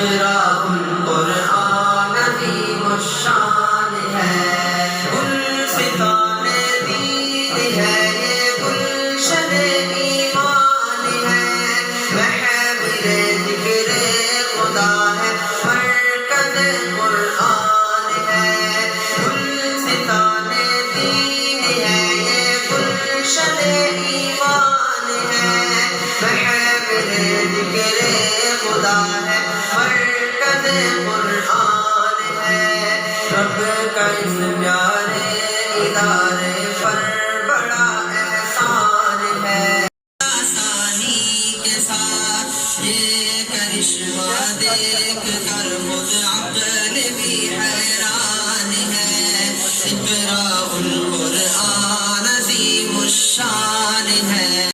اقرأ القرآن عظیم الشان ہے، گلستان دین ہے یہ گلشن ایمان ہے، محفل ذکر خدا ہے مرکز قرآن ہے، گلستان دین ہے یہ گلشن ایمان ہے، محفل ذکر خدا ہے مرکز قرآن ہے، رب کا اس پیارے ادارے پر بڑا احسان ہے، آسانی کے ساتھ یہ کرشمہ دیکھ کر خود عقل